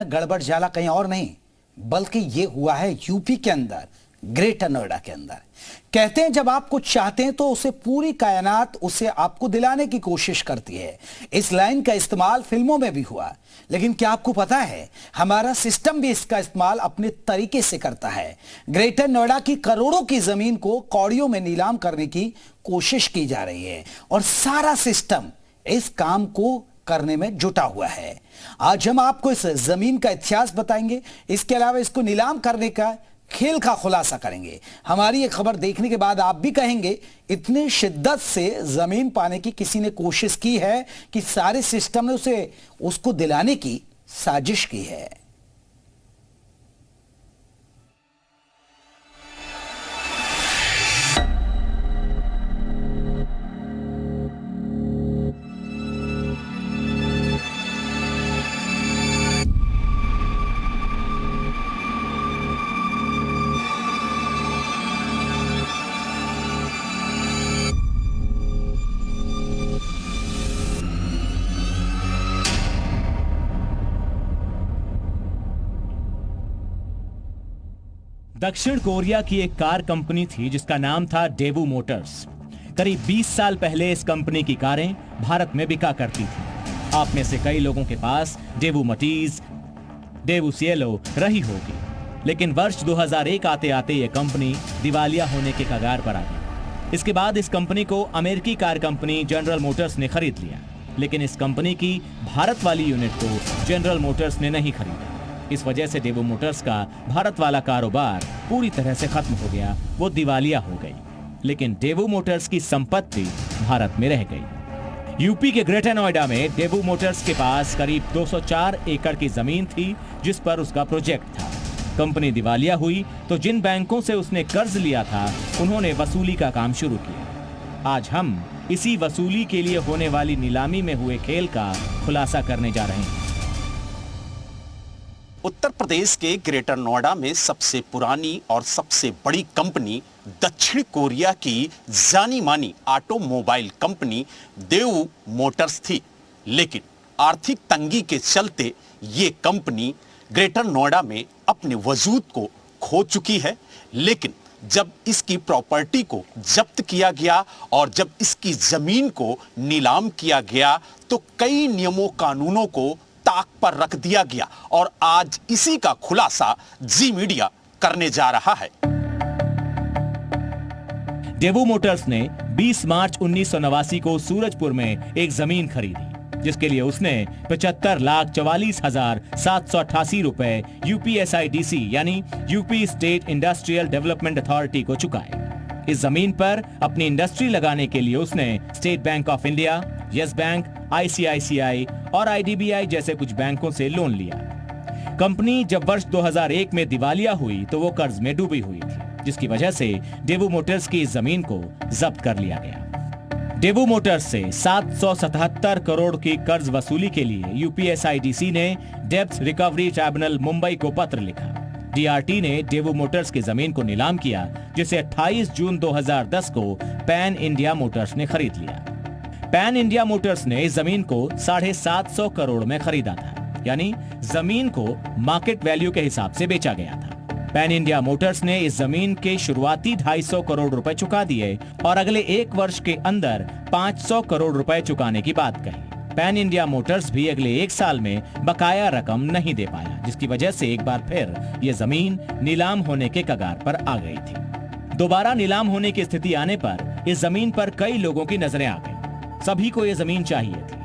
गड़बड़ झाला कहीं और नहीं बल्कि ये हुआ है यूपी के अंदर, ग्रेटर नोएडा के अंदर। कहते हैं जब आप कुछ चाहते हैं तो उसे पूरी कायनात उसे आपको दिलाने की कोशिश करती है। इस लाइन का इस्तेमाल फिल्मों में भी हुआ, लेकिन क्या आपको पता है हमारा सिस्टम भी इसका इस्तेमाल अपने तरीके से करता है। ग्रेटर नोएडा की करोड़ों की जमीन को कौड़ियों में नीलाम करने की कोशिश की जा रही है और सारा सिस्टम इस काम को करने में जुटा हुआ है। आज हम आपको इस जमीन का इतिहास बताएंगे, इसके अलावा इसको नीलाम करने का खेल का खुलासा करेंगे। हमारी ये खबर देखने के बाद आप भी कहेंगे इतनी शिद्दत से जमीन पाने की किसी ने कोशिश की है कि सारे सिस्टम ने उसको दिलाने की साजिश की है। दक्षिण कोरिया की एक कार कंपनी थी जिसका नाम था डेवू मोटर्स। करीब 20 साल पहले इस कंपनी की कारें भारत में बिका करती थी। आप में से कई लोगों के पास डेवू मटीज, डेवू सिएलो रही होगी, लेकिन वर्ष 2001 आते आते यह कंपनी दिवालिया होने के कगार पर आ गई। इसके बाद इस कंपनी को अमेरिकी कार कंपनी जनरल मोटर्स ने खरीद लिया, लेकिन इस कंपनी की भारत वाली यूनिट को जनरल मोटर्स ने नहीं खरीदा। इस वजह से डेवू मोटर्स का भारत वाला कारोबार पूरी तरह से खत्म हो गया, वो दिवालिया हो गई। लेकिन डेवू मोटर्स की संपत्ति भारत में रह गई। यूपी के ग्रेटर नोएडा में डेवू मोटर्स के पास करीब 204 एकड़ की जमीन थी जिस पर उसका प्रोजेक्ट था। कंपनी दिवालिया हुई तो जिन बैंकों से उसने कर्ज लिया था उन्होंने वसूली का काम शुरू किया। आज हम इसी वसूली के लिए होने वाली नीलामी में हुए खेल का खुलासा करने जा रहे हैं। उत्तर प्रदेश के ग्रेटर नोएडा में सबसे पुरानी और सबसे बड़ी कंपनी दक्षिण कोरिया की जानी मानी ऑटोमोबाइल कंपनी डेवू मोटर्स थी, लेकिन आर्थिक तंगी के चलते ये कंपनी ग्रेटर नोएडा में अपने वजूद को खो चुकी है। लेकिन जब इसकी प्रॉपर्टी को जब्त किया गया और जब इसकी जमीन को नीलाम किया गया तो कई नियमों कानूनों को ताक पर रख दिया गया और आज इसी का खुलासा जी मीडिया करने जा रहा है। डेवू मोटर्स ने 20 मार्च 1989 को सूरजपुर में एक जमीन खरीदी, जिसके लिए उसने 75,44,788 रुपए यूपीएसआईडीसी यानी UP state industrial development authority को चुकाए। इस जमीन पर अपनी इंडस्ट्री लगाने के लिए उसने state bank of India, yes bank, ICICI और आईडीबीआई जैसे कुछ बैंकों से लोन लिया। कंपनी जब वर्ष 2001 में दिवालिया हुई तो वो कर्ज में डूबी हुई थी, जिसकी वजह से डेवू मोटर्स की इस जमीन को जब्त कर लिया गया। डेवू मोटर्स से 777 करोड़ की कर्ज वसूली के लिए यूपीएसआईडीसी ने डेब्ट रिकवरी ट्राइब्यूनल मुंबई को पत्र लिखा। डीआरटी ने डेवू मोटर्स की जमीन को नीलाम किया, जिसे 28 जून 2010 को पैन इंडिया मोटर्स ने खरीद लिया। पैन इंडिया मोटर्स ने इस जमीन को 750 करोड़ में खरीदा था, यानी जमीन को मार्केट वैल्यू के हिसाब से बेचा गया था। पैन इंडिया मोटर्स ने इस जमीन के शुरुआती 250 करोड़ रुपए चुका दिए और अगले एक वर्ष के अंदर 500 करोड़ रुपए चुकाने की बात कही। पैन इंडिया मोटर्स भी अगले एक साल में बकाया रकम नहीं दे पाया, जिसकी वजह से एक बार फिर यह जमीन नीलाम होने के कगार पर आ गई थी। दोबारा नीलाम होने की स्थिति आने पर इस जमीन पर कई लोगों की नजरें आ गई। सभी को यह जमीन चाहिए थी।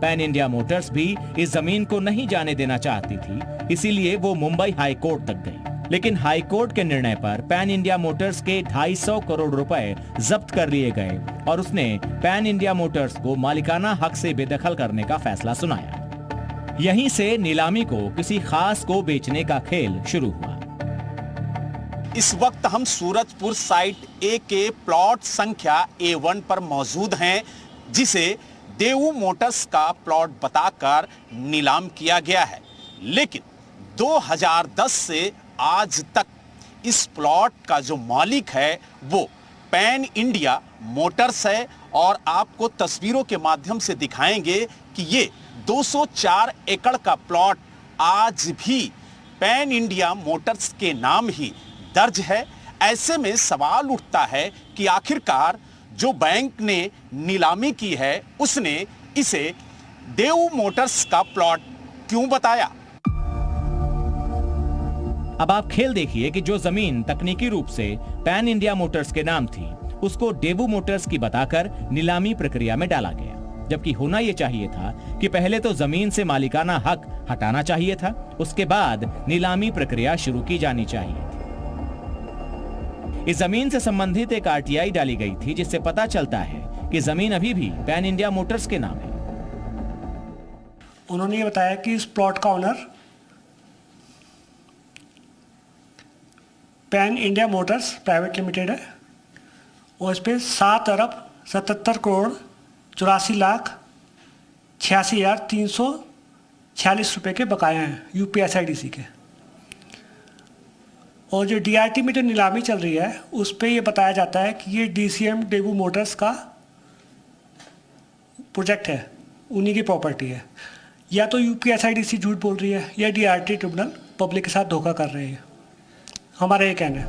पैन इंडिया मोटर्स भी इस जमीन को नहीं जाने देना चाहती थी, इसीलिए वो मुंबई हाई कोर्ट तक गई। लेकिन हाई कोर्ट के निर्णय पर पैन इंडिया मोटर्स के 250 करोड़ रुपए जब्त कर लिए गए और उसने पैन इंडिया मोटर्स को मालिकाना हक से बेदखल करने का फैसला सुनाया। यहीं से नीलामी को किसी खास को बेचने का खेल शुरू हुआ। इस वक्त हम सूरजपुर साइट ए के प्लॉट संख्या A1 पर मौजूद हैं, जिसे डेवू मोटर्स का प्लॉट बताकर नीलाम किया गया है। लेकिन 2010 से आज तक इस प्लॉट का जो मालिक है वो पैन इंडिया मोटर्स है और आपको तस्वीरों के माध्यम से दिखाएंगे कि ये 204 एकड़ का प्लॉट आज भी पैन इंडिया मोटर्स के नाम ही दर्ज है। ऐसे में सवाल उठता है कि आखिरकार जो बैंक ने नीलामी की है उसने इसे देव मोटर्स का प्लॉट क्यों बताया। अब आप खेल देखिए कि जो जमीन तकनीकी रूप से पैन इंडिया मोटर्स के नाम थी उसको डेवू मोटर्स की बताकर नीलामी प्रक्रिया में डाला गया, जबकि होना यह चाहिए था कि पहले तो जमीन से मालिकाना हक हटाना चाहिए था, उसके बाद नीलामी प्रक्रिया शुरू की जानी चाहिए थी। इस जमीन से संबंधित एक आरटीआई डाली गई थी जिससे पता चलता है कि जमीन अभी भी पैन इंडिया मोटर्स के नाम है। उन्होंने ये बताया कि इस प्लॉट का owner pan India Motors private limited है और इस पर 7,77,84,86,346 रुपये के बकाया हैं यूपीएसआईडीसी के। और जो डीआरटी में जो नीलामी चल रही है उस पर यह बताया जाता है कि ये डीसीएम डेवू मोटर्स का प्रोजेक्ट है, उन्हीं की प्रॉपर्टी है। या तो यूपीएसआईडीसी झूठ बोल रही है या डीआरटी ट्रिब्यूनल पब्लिक के साथ धोखा कर रही है, हमारा ये कहना है।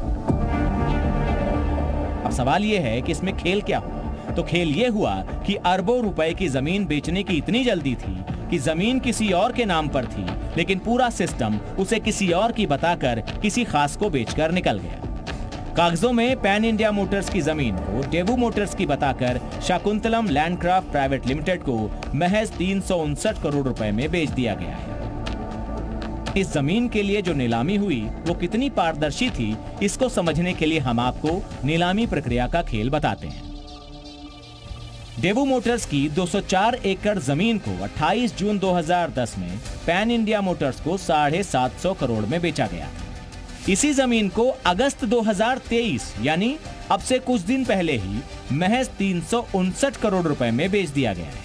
अब सवाल यह है कि इसमें खेल क्या हुआ। तो खेल यह हुआ कि अरबों रुपए की जमीन बेचने की इतनी जल्दी थी कि जमीन किसी और के नाम पर थी, लेकिन पूरा सिस्टम उसे किसी और की बताकर किसी खास को बेचकर निकल गया। कागजों में पैन इंडिया मोटर्स की जमीन को डेवू मोटर्स की बताकर शाकुंतलम लैंडक्राफ्ट प्राइवेट लिमिटेड को महज 359 करोड़ रुपए में बेच दिया गया है। इस जमीन के लिए जो नीलामी हुई वो कितनी पारदर्शी थी, इसको समझने के लिए हम आपको नीलामी प्रक्रिया का खेल बताते हैं। डेवू मोटर्स की 204 एकड़ जमीन को 28 जून 2010 में पैन इंडिया मोटर्स को 750 करोड़ में बेचा गया। इसी जमीन को अगस्त 2023 यानी अब से कुछ दिन पहले ही महज 359 करोड़ रुपए में बेच दिया गया है।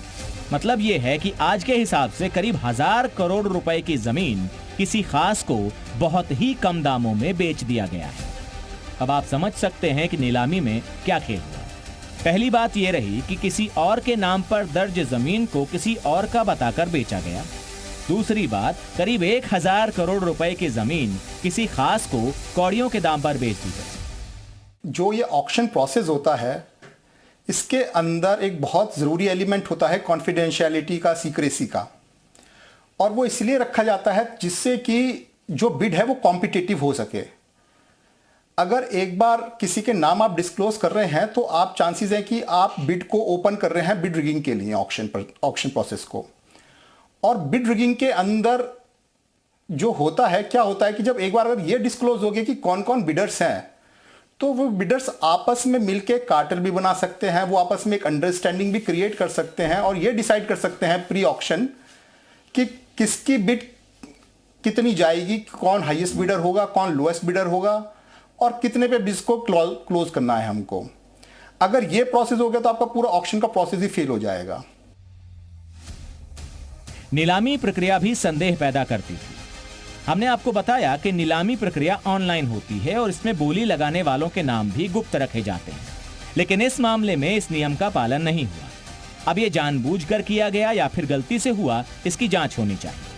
मतलब यह है कि आज के हिसाब से करीब 1000 करोड़ रुपए की जमीन किसी खास को बहुत ही कम दामों में बेच दिया गया है। अब आप समझ सकते हैं कि नीलामी में क्या खेल हुआ। पहली बात यह रही कि किसी और के नाम पर दर्ज जमीन को किसी और का बताकर बेचा गया। दूसरी बात, करीब 1000 करोड़ रुपए की जमीन किसी खास को कौड़ियों के दाम पर बेच दी गई। जो ये ऑक्शन प्रोसेस होता है इसके अंदर एक बहुत ज़रूरी एलिमेंट होता है कॉन्फिडेंशियलिटी का, सीक्रेसी का, और वो इसलिए रखा जाता है जिससे कि जो बिड है वो कॉम्पिटिटिव हो सके। अगर एक बार किसी के नाम आप डिस्क्लोज कर रहे हैं तो आप चांसेस हैं कि आप बिड को ओपन कर रहे हैं बिड रिगिंग के लिए, ऑक्शन प्रोसेस को। और बिड रिगिंग के अंदर जो होता है, क्या होता है कि जब एक बार अगर ये डिस्क्लोज हो गया कि कौन कौन बिडर्स हैं, तो वो बिडर्स आपस में मिलके कार्टेल भी बना सकते हैं, वो आपस में एक अंडरस्टैंडिंग भी क्रिएट कर सकते हैं और ये डिसाइड कर सकते हैं प्री ऑक्शन कि किसकी बिड कितनी जाएगी, कौन हाईएस्ट बिडर होगा, कौन लोएस्ट बिडर होगा और कितने पे बिड्स को क्लोज करना है हमको। अगर ये प्रोसेस हो गया तो आपका पूरा ऑक्शन का प्रोसेस ही फेल हो जाएगा। नीलामी प्रक्रिया भी संदेह पैदा करती थी। हमने आपको बताया कि नीलामी प्रक्रिया ऑनलाइन होती है और इसमें बोली लगाने वालों के नाम भी गुप्त रखे जाते हैं, लेकिन इस मामले में इस नियम का पालन नहीं हुआ। अब ये जानबूझकर किया गया या फिर गलती से हुआ, इसकी जांच होनी चाहिए।